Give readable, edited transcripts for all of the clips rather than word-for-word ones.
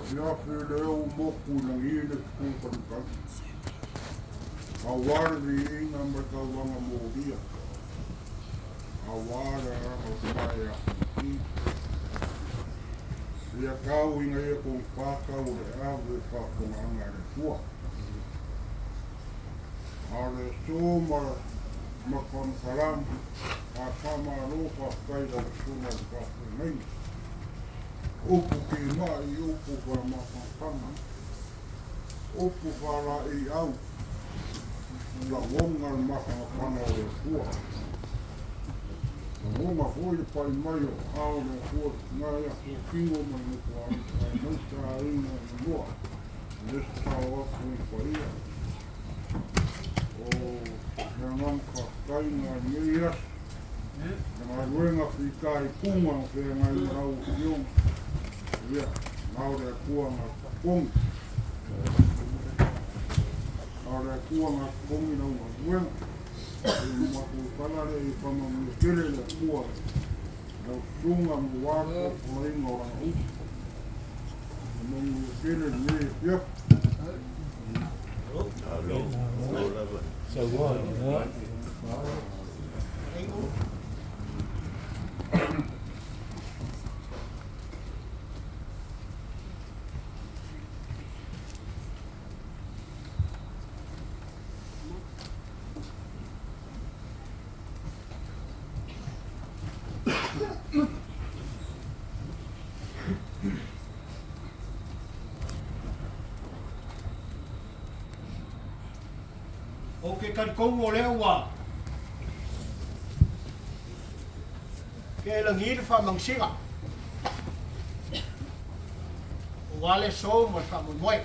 fiafi leo moku na ngine kukarukan. Kawardi inga matawanga modia. Awara masaya ki. Ia kau inga ia kong paka ule ave whakong angare tua. Ale soma makam salam a kama roka kaida suma kafe nei. Upu ki mai, upu ka makakama. Upu kara I au. La wonga makakama o tua. Wonga foi pai mai o au no tua. Naya o kingo mai no tua. Não está ainda no lua. Nesse tau aku paia. O nangam kakaina nias. Nga ruenga whikai kunga o whea ngai rau iong. Ia, naure kua ngā kongi. Naure kua ngā kongi nau ngā ruenga. I maku kalare I whama mukere le kua. Nau sunga muwako o inga o rana upu. Nau mukere le whiap. So what? O ke karikou o leo wa. Ke langi le whamangsinga. O wale so mo whamungoe.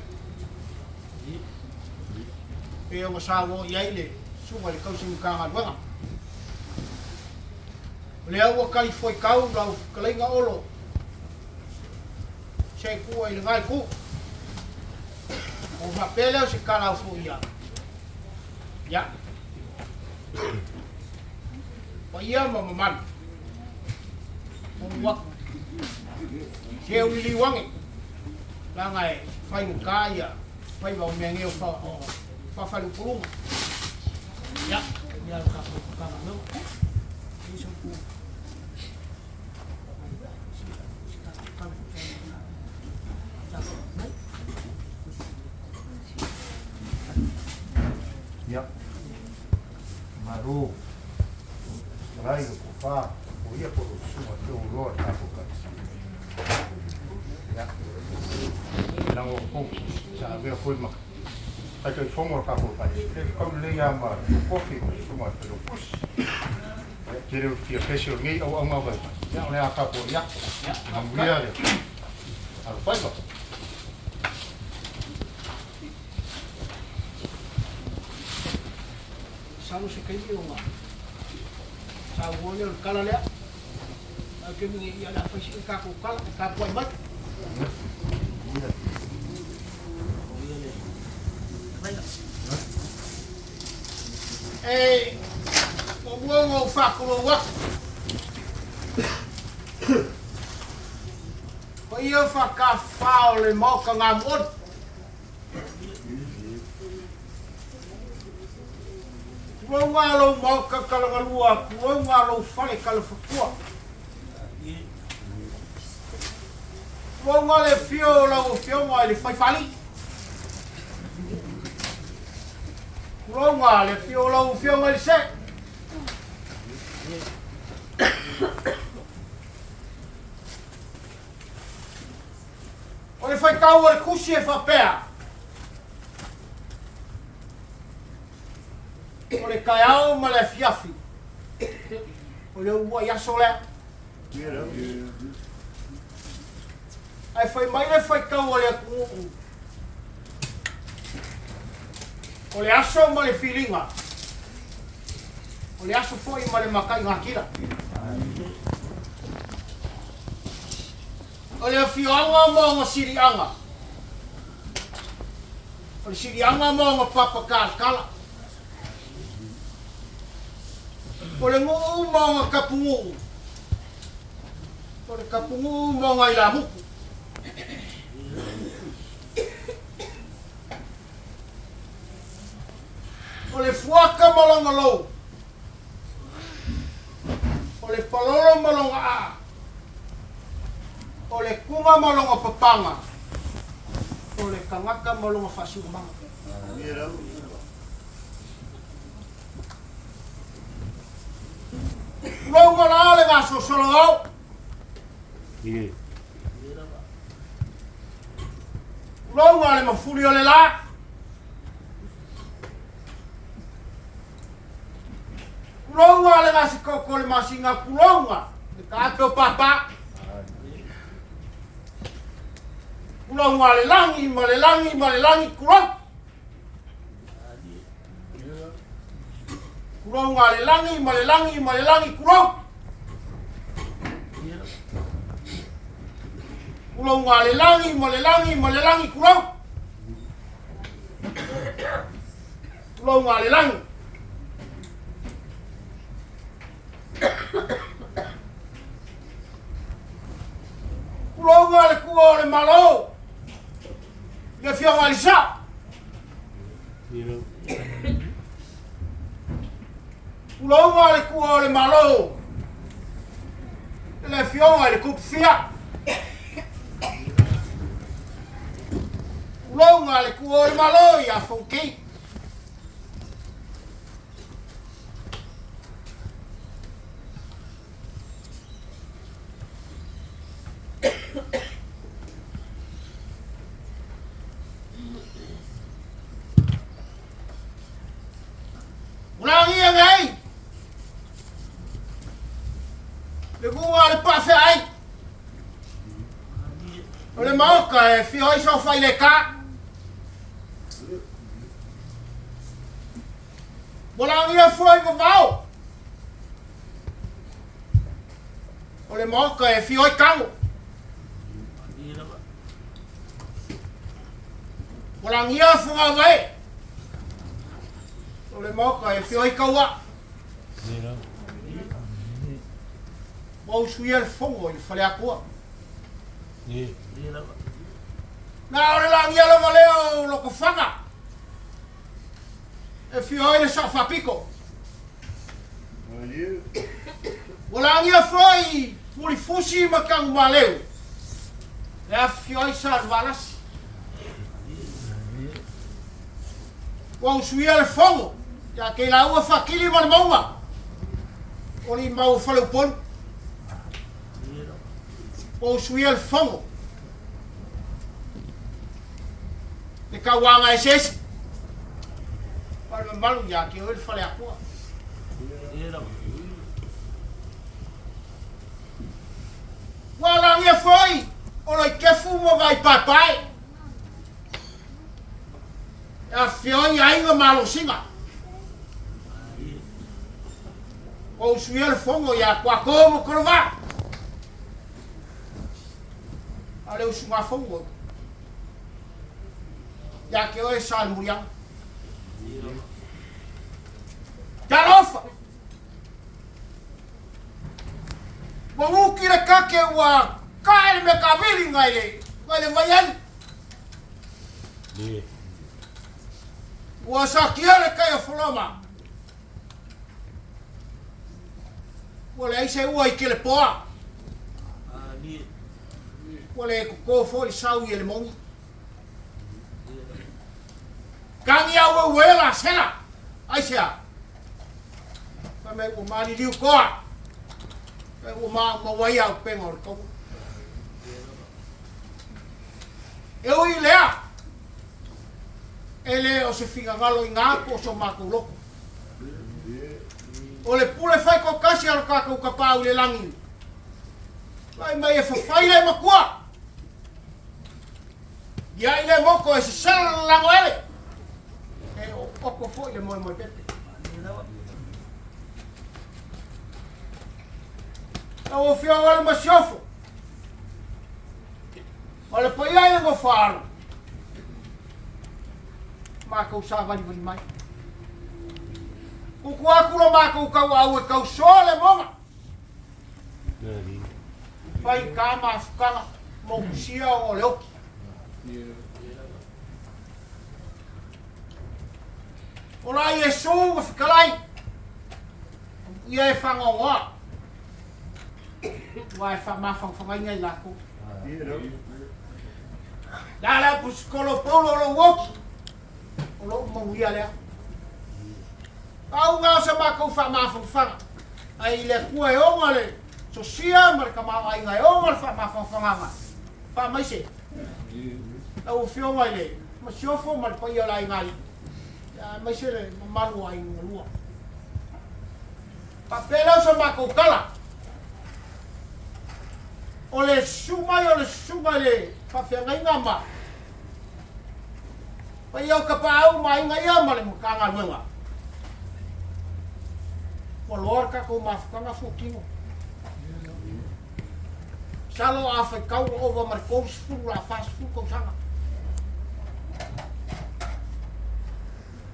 Pe o masawo iai le sunga le kausing kanga duanga. Leo wa kai foi kau lau kalinga olo. Se kua I le ngai ku. O mapele o se kala fu ia. Ya. Pa ia mamaman. Mumwak. Se uli wangi. La ngai fai ngaya, fai ba mengeo fa falu pulung. Ya, dia ka no. Iso ku. Ya. Maru. Rai ko fa, o ia por suma te o ro ta ko ka. Ya. Não o pouco, já veio foi uma. Aí que fomos para o país. Como le llama, o coffee suma pelo pus. Quero que a feche o ngai ou uma vez. Já não é a capo ya. Não mulher. Al pai ba. Salu se kai o nga. Sa wole o kala lea. A ke mi ia la faisi ka ko kala ka ko mai. Eh, o wo fa ko wa. Ko ia fa ka fa o le mo ka ngamot. Wangalo mau ka kalangalua, wangalo fale kalafakua. Wangale fio la o fio mai le fai fali. Wangale fio la o fio mai se. O le fai tau o le kusi e fa pea. O le kaiao ma le fiafi. O le ua iaso lea. Ai fai mai le fai kau o le kuu. O le aso ma le filinga. O le aso foi ma le makai ngakira. O le fioanga mo ngo sirianga. O le sirianga mo ngo papakala. O le nguu mo ngā kapungu. O le kapungu mo ngā ilamuku. le fuaka malonga lou. O le palolo malonga a. O le kunga malonga papanga. O le kangaka malonga fasiumanga. Lou ngala le ngā sosolo au. Lou ngā le mafuri o le la. Kulonga le ngasi koko le masinga kulonga. Le kato papa. Kulonga le langi, ma le langi, ma le langi kulong. Kulonga le langi, ma le langi, ma le langi kulong. Kulonga le langi, ma le langi, ma le langi kulong. Kulonga le langi. Kulonga le kua le malo. Le fionga le sa. Kulonga le kua le malo. Le fionga le kupfia. Kulonga le kua le malo ya fonki. Le gua le pafe ai. O le mauka e fio i so fai le ka. Molangi e foi vavau. O le mauka e fio i kango. Molangi e funga vai. O le mauka e fio i kaua. Mau suia le fongo i fale akua. Na ore la ngia lo valeo loko whanga. E fio i le sa whapiko. Wala ngia fwai puli fusi makang maleu. E fio i sa valas. Mau suia le fongo. Ya ke la ua whakili man maunga. Oni mau whale upon. O suia le fongo. Le kawanga e sesi. Para malu ya ke o le fale akua. Wala ngia foi. O loi kefu mo vai papai. E fioi ainga malo singa. O suia le fongo ya kwa komo korova. Ale o sunga fongo. Ya ke o e sal muriang. Talofa. Wanguki le kake wa kae me kavili ngai le. Ngai le vayan. Wa sakia le kai fuloma. Wa le ise ua i ke le poa. Wale ko foi sau e le mongi. Kangi au wela sela. Aisia. Pa me o mani liu koa. Pe o ma wai au pengo ko. E o ilea. Ele o se figa ngalo i ngā ko so mako loko. O le pule fai ko kasi al kako ka pau le langi. Mai e fai le makua. Ya ile moko e se sala lango ele. E o oko foi le moi pepe. O fio wale masiofo. Wale pai ai ngo faro. Maka usava ni mai. O kuakulo maka u kau au e kau sole monga. Pai kama afukanga mo kusia o leoki. O la Yesu o fikalai. Ia e whangongoa. Wa e whamawhangwhangai ngai lako. Dala puskolo polo lo woki. O lo mongia lea. Au ngā sa mako whamawhangwhanga. Ai le kua e onga le. So sia marika maa ai ngai onga le whamawhangwhanga. Whamaise. Au whionga i le. Ma siofo marika ia lai ngai. Maise le manu ai ngalua. Papela sa mako kala. O le sumai le whawhiangai ngama. Pa iau ka pāu mai ngai ama le mukanga nuenga. O loar ka kou mawhukanga fukingo. Salo a whai kau ova marikou spuru la fast food kou sanga.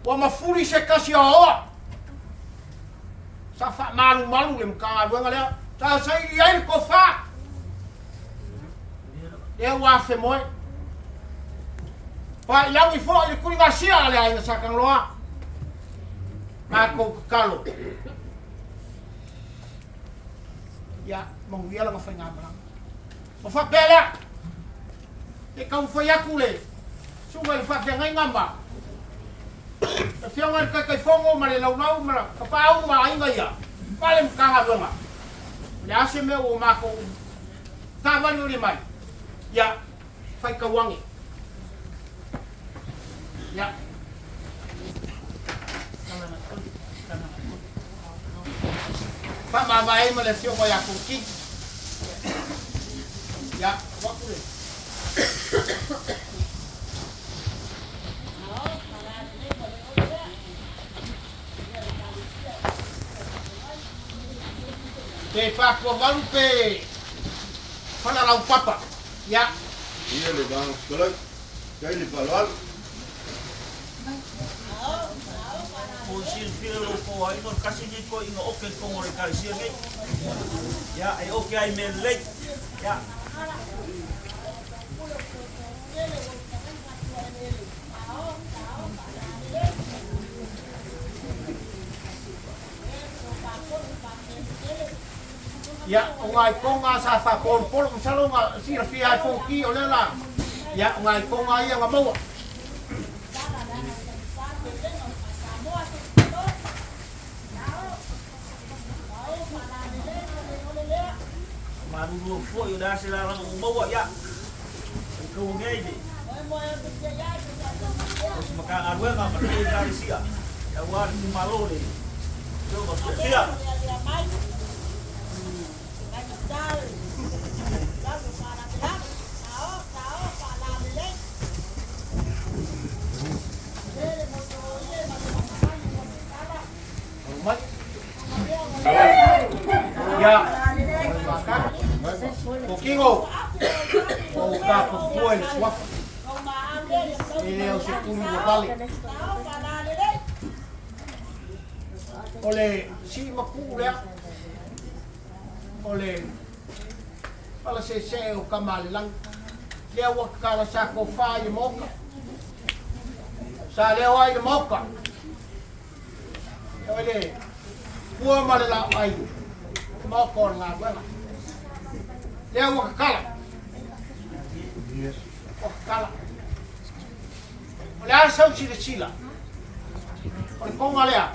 Wa mafuri se kasi a oa. Sa wha malu le mukanga nuenga lea. Sa sai iai ko wha. E wafe moe. Pa ilangi fo i kuri ngasia le aina sakang loa. Mako kakalo. Ya, mongia la ngafai ngabara. O fa pela. E kau fa yakule. Sunga le fa ngai ngamba. E fianga kai fongo ma le launau ma ka pau ma ainga ia. Pale mkanga longa. Le ase me o mako. Tavani uri mai. Ya, fai kawangi. Ya. Pak mama ini Malaysia kau yang kucing. Ya, waktu ni. Pak kau baru pe. Pada lau papa. Ya. Iya le bang sekolah. Kaya ni palwal. O silfiro ko ai no kasi ni ko ingo oke ko ngore kasi ngai ya ai oke ai men lek ya Ya, ngai konga sa fa pol msalo nga sira fi ai foki olela. Ya, ngai konga ia nga maua. Manu fo yo da sila lang umawa ya ko ngai di os maka arwe nga pa ni karisia ya war ni malole yo ba sia Ya. Pokingo. O kapo poel swak. Ele o sekuni do vale. Ole si makule. Ole pala se o kamalang. Lea wakala sa ko fa i moka. Sa leo ai moka. Ole Pua malala ai. Mau kon nga wala. Lea wakala. Yes. Wakala. Lea sau sila. Oi konga lea.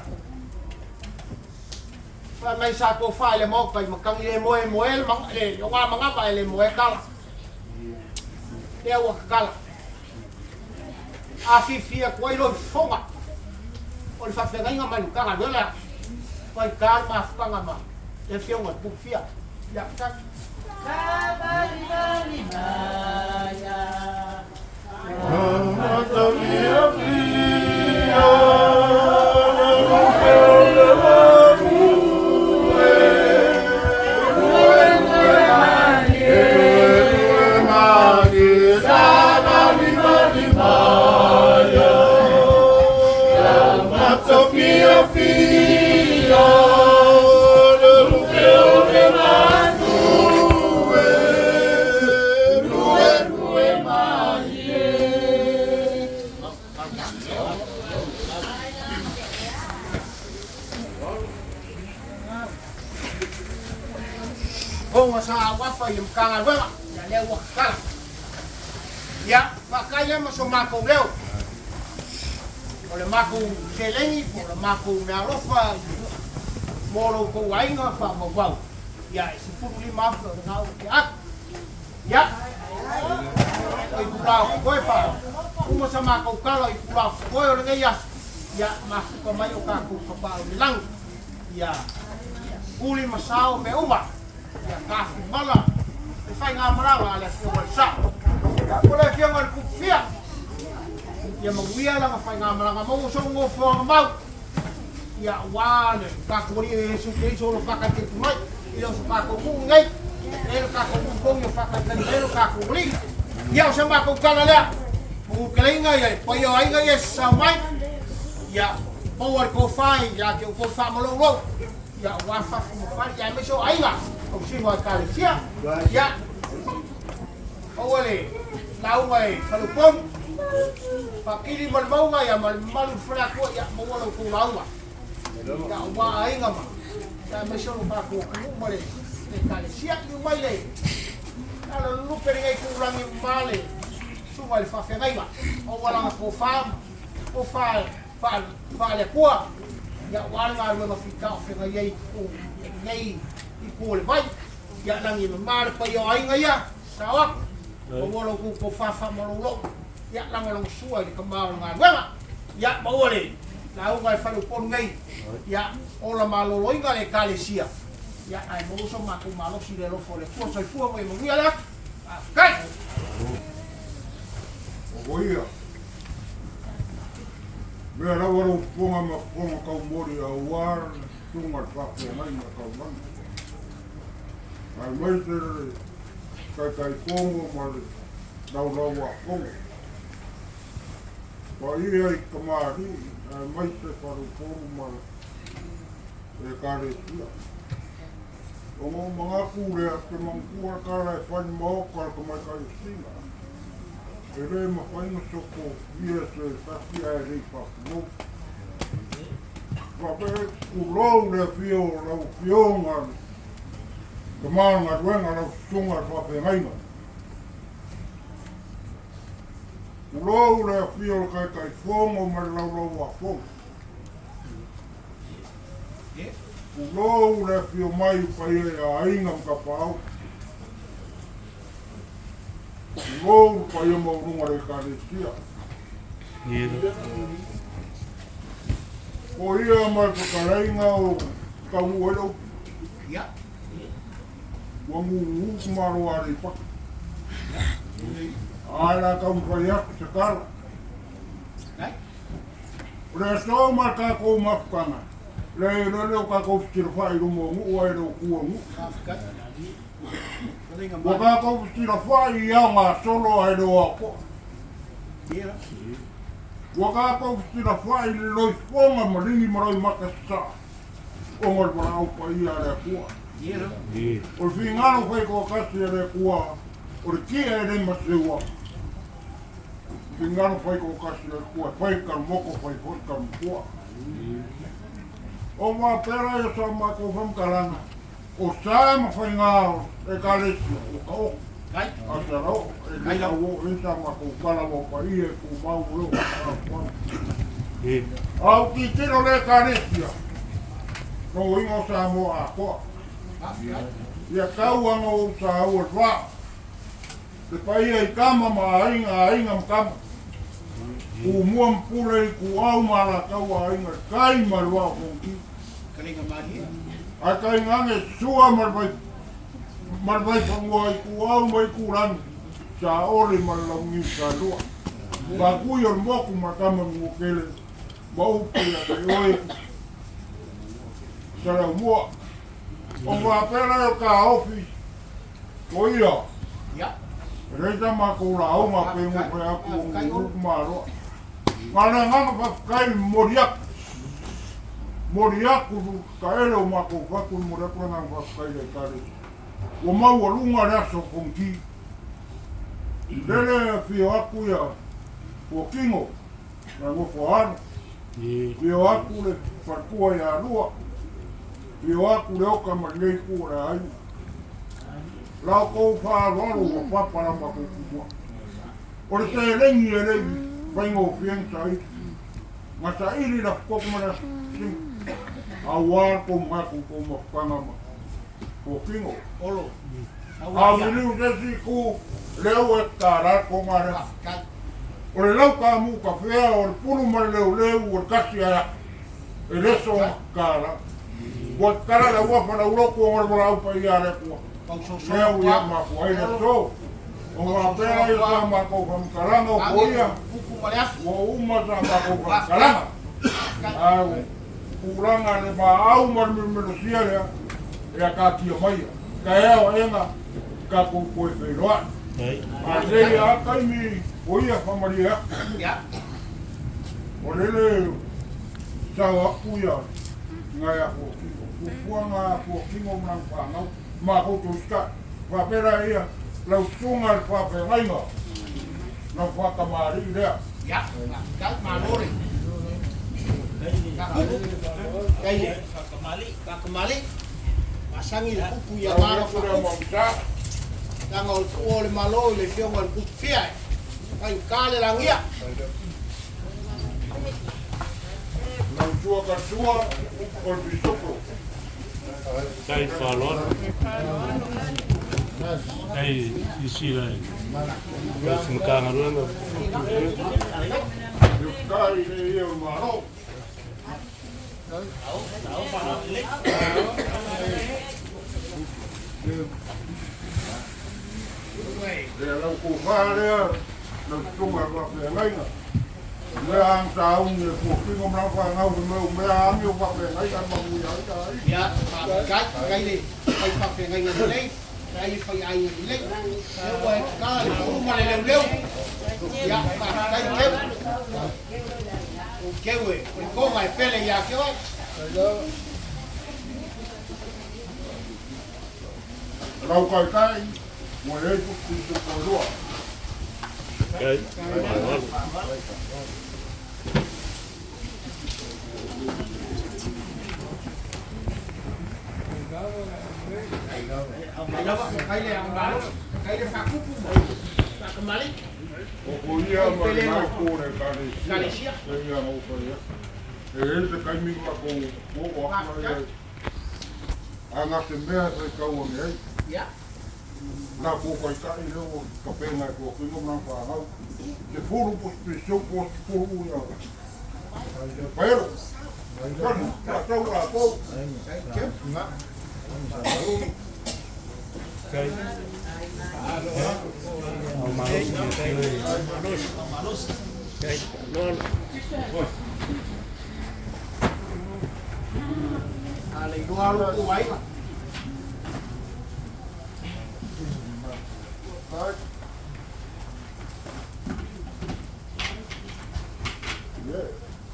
Fa mai sa ko fa le mo kai makang le moe mang le nga mga pa le moe kala. Lea wakala. A fifia ko ilo fonga. Ol fa fenga nga manu kanga wala. Oi kalma fanga ma. E fiona bufia. Ya tak. maunga sa wafa i mkanga wenga ya leo wakala ya makaya maso mako leo ole mako selengi ole mako mealofa moro ko wainga fa mawau ya sifuru lima afro ngau ya oi pula ko fa uma sa mako kala i pula ko ole ngai ya mako ko mai o ka ko pa lang ya uli masao me uma ya kafi mala e fai ngā marawa ale fio wal sa ya kule fio ngal kufia ya mawia langa fai ngā maranga mau so ngofo mau ya wane kakuri e su ke so lo fakate mai ilo so kako mu ngai elo kako mu kong yo fakate elo kako li ya so ma ko kala la mu kelinga ya po yo ainga ya sa mai ya power ko fai ya ke ko fa mo lo ya wafa mo fai ya me so ainga o si mo ka sia ya ole lau mai kalupon pakili mal mau ya mal fra ko ya mo lo ko lau ya wa ainga ma ya me so ba ko mo le e ka sia ni mai le ala lu pere ngai ku rangi male su mai fa fe ngai ma o wala ko fa le kwa ya wala ma fika fe ngai ku ngai i ko le vai ya nangi ma pa yo ainga ya sawa o wala ko fa mo lo ya lang lang suai di kamau ngan wala ya ba ole lau ngai fa lu pon ngai ya ola malo lo inga le kalesia ya ai mo so ma ku malo si le lo fo le ko so fu mo mo ya kai o ia me la waro ponga ma ponga ka mori a war tunga fa ke mai na ka man ai mai te kai pongo ma lau wa pongo pa ia I kamari ai mai te faru pongo ma e kare tia o mo mga kure te mangkua kara e whani mau kara ka mai kai singa e re ma whainga soko ia se taki ai rei whakumo whape ku rou le whio rau whionga ka maanga ruenga rau sunga whape ngainga ku rou le whio kai whongo ma rau wa whongo Ulo le fio mai pai a inga ka pau. Ulo pai mo runga re ka re sia. O ia mai ka reinga o ka uero. ya Wa mu maro ari pa. Ala ka pai a se kala. kai Re so ma ka ko mafkanga. Le ka ko fitira fai rumo ngu o ero ku ngu. kai Wa ka ko fitira fai ia ma solo ero ko. ya Wa ka ko fitira fai lo fonga maringi maroi makasa. O ngol para o pa ia le ku. ya O fingano fai ko kasi le ku. O ki ere masewa. Fingano fai ko kasi le ku. Fai ka moko fai ka ku. O ma pera e sa ma ko fam kalana. O sa ma fai ngao e kalesi o ka o. kai A sa rao e kai la o e sa ma ko kala o pa i e ku mau lo. Au ki tiro le kalesi. No ingo sa mo a ko. Ia kau ango sa o twa. Te pai e kama ma ainga mkama. Ku muam pule ku au mara kau ainga kai marua kongi. kalinga mari A kai ngange sua marvai pangwai ku au mai kurang sa ori malangi sa lua. Ba kuyor moku makama ngukele ba upu ya kai sara mua. O ma pera yo ka office. O ia. ya Reita ma ko la au ma pe mo pe aku maro. Ngana ngana pa kai moriak. Moriak ku kaelo ma ko fa ku moriak na pa kai le kare. O ma wo lunga ra so konki. Dele fi aku ya. O kingo. Na mo foar. Fi aku le fa ku ya lua. Fi aku le o ka ma le ku ra ai. Lau kou whāroaro wa whapara ma kou kumua. O le te rengi e rei, vai ngō whiang sa iti. Ngā sa iri na whakomana sing. A wā kou maku kou mawhanga ma. Ko kingo. Olo. A minu tesi ku leo e tāra ko ngare. O le lau ka mu ka whea o le punu mare leo leo o le kasi aia. E reso kāra. Wa kara la wa para uroko o le mora upa i are kua. Leo ia ma kua i reso. O ngā pēra i sa ma kou whamkaranga o koia. Wa uma sa ma kou whamkaranga. Au. Uranga le ma au marumimino sia lea. Ea ka kia maia. Ka eo enga. Ka kou koe whairoa. A rei a kaimi o ia whamaria. O lele sao aku ia ngai a kōkingo. Kupuanga a kōkingo mnang whāngau. Mā koutou ska. Whapera ia lau sunga le whawhengainga. Nā whakamari rea. Ya, malori. Kakamali. Masangi le kupu ia mara whakau. Tanga o tua le malo le whionga le kupu whia. Kai kāle rangia. Nau tua ka tua o le bisoko. Kai whalora. Kai isi rai. Kai sumkanga ruanga. Yo kai le ia maro. Lea lau ko whārea, lau tunga whawhengainga. Mea ang sa aungi e kōkingo mnau whangau ke meu, mea angi o whawhengainga mamu ia ita ai. Ya, kai le, kai whawhengainga ni lei, kai whai ainga ni lei. Ewa e kāle, kuruma le leu. Ya, kai keu. O keu e, o konga e pele ia keu ai. Rau kai kai, mo e eipu ki te koroa. Kai. Kai le angalo, kai le whakupu. Whakamali. O ko ia ma le mai kore kalesia. E ia mo ko ia. E te kai mi ma ko o akma ia. Anga te mea te kau ane ei. Ya. Nā ko kai kai leo ka pēnga e kōkingo mnau whāngau. Te furu po spesio po furu ia. Pero. Kanu, ka tau a kou. Nga. Kai. Au malos. Kai. Ale igual o vai.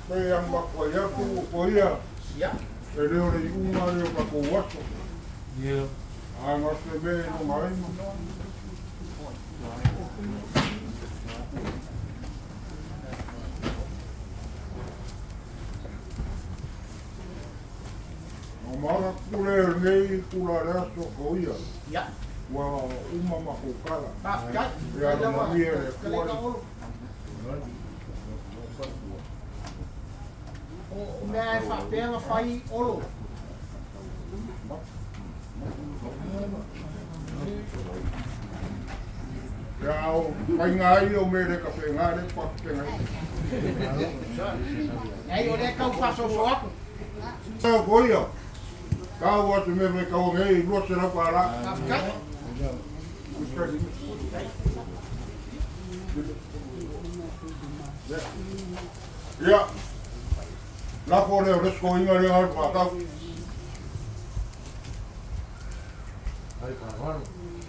Pei ang makwaya ko ia. Ya. E leo le iunga leo ka ko wato. Ia. Anga te me no mai mo. O mara kule nei kula raso ko ia. Ya. Wa uma ma ko kala. Kai. Ya no mamie le kuali. O mea e whapenga whai olo. Ya o mai ngai o me le ka penga le pa penga. Ei, o le kau whaso so aku. Sa ko ia. Ka wa te me ka o ngai lo se na para. Kai. Ja. La ko le res ko inga le ar pa ka.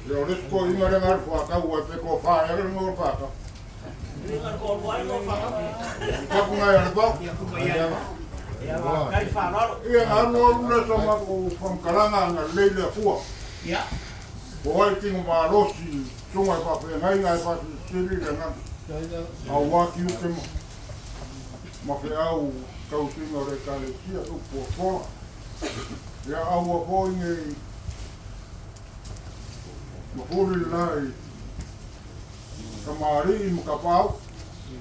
Le res ko inga le ar pa ka wa pe ko fa e mo pa ka. Dengan korban no faka. Ka ku ngai ar pa. Ya va, kai whanaro. Ia ano le so ma ko from kalanga na le le fu. Ya. Ko ai tingo ma rosi sunga pa pe ngai ngai pa siri le na. Au wa ki u te ma pe au kau tingo re kale sia u po po. Ya au wa ko ngai Mahuri lai. Kamari makapau.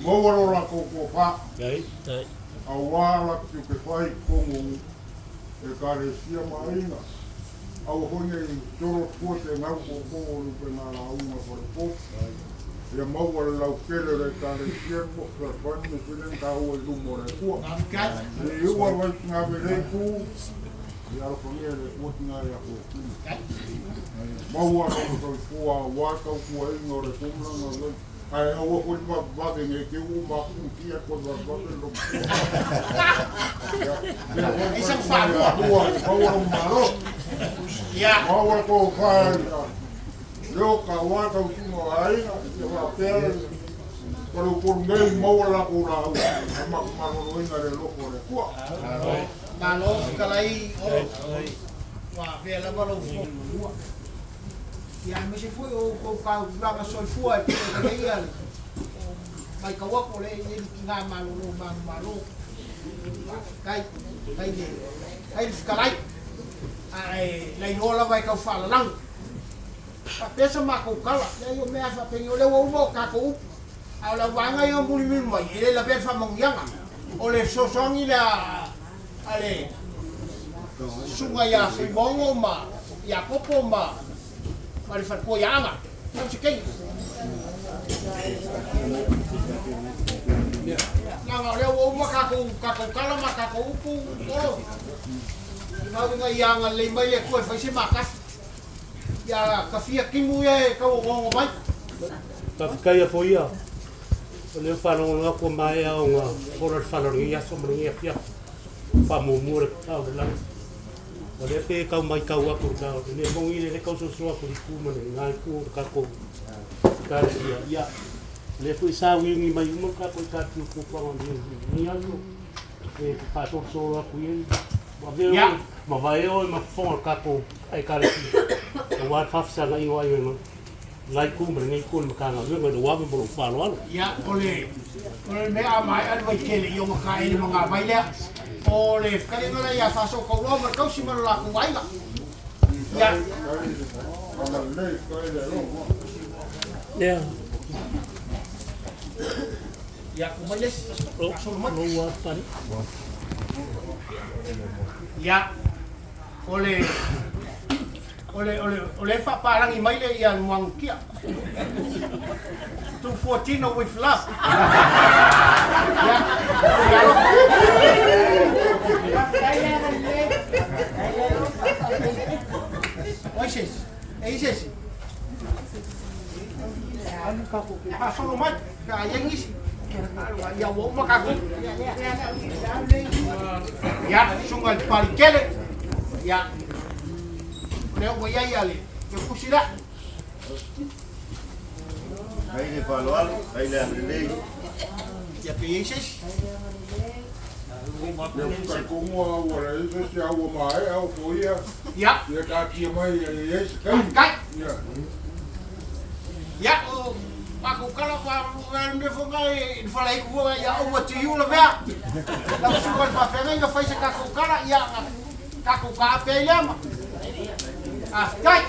Mawaro la koko pa. Đấy. Awala tu ke fai kongo. E kare sia maringa. Au hone toro kuate ngau kongo lupe na la uma por po. Ya mawala lau kele re kare sia po ka fai me sinen ka o lumo re ko. E ua vai ngave re ku. Ya lo ponia re kuati nga ya ko. Mawala ko ko wa ka ko e ngore kumla ngore. Ai o ko ma va de me que o ma ku kia ko va va lo. Ai sang fa o malo. Ya. O ko fa. Yo ka wa ka ku ai ya va per. Pero por me mo la ko la. Ma lo inga de lo ko re ko. Malo kalai wa vela malo. Ya me se foi o ka grava soi foi que ia mai ka wa ko le ni nga malo kai skalai ai Laione vai ka fala lang pa pesa ma ko kala le yo me afa pe yo le wo mo ka ko ala wanga yo buli mi mai le la pe fa mong yanga o le so songi la ale sunga ya se bongo ma ya popo ma mari far ko yanga non si kei nga le wo ma ka ko kala ma ka ko upu o ma nga yanga le mai le ko fa si ma ka ya ka fia kimu e ka o mai Ka kaya po ia. Le whanau ngā kua mai au ngā kora whanau ngi aso mani ngi apia. Whamumure kau de lang. O le pe kau mai kau aku kau. Ne mongi le kau sosua ku di kumane ngai ku ka ko. Ka sia ia. Le fu sa wingi mai mo ka ko ka tu ku pa ngi ni alu. E pa so so aku ye. Ma veo ma vai o ma fon ka ko ai ka le. O wa fa sa ngai wa yo. Lai ku mre ngai ku ma ka nga ngo do wa mo fa lo. ya ole me a mai an vai kele yo ka e mga vai le ole kali ngala ya fa so ko lo ma kau si ma la ku vai la ya Yeah. ya ku mai les so ma Lo wa pan. ya ole fa parang i mai le ia muang kia 214 with love ya oises eises ah solo mai ka yang isi ya wo makaku ya sungal palikele ya leo voy a ir ale que pusira Ahí le palo algo, ahí le arreglé. ya pienses Ka como ora isso se algo mai au poia. ya Ya ka ki mai e kai Ya. ya aku kalau me fonga e fala ku ya o what you la vea la sungal pa fenga nga faz ka ku kala ya ka ku ka pe lema ah kai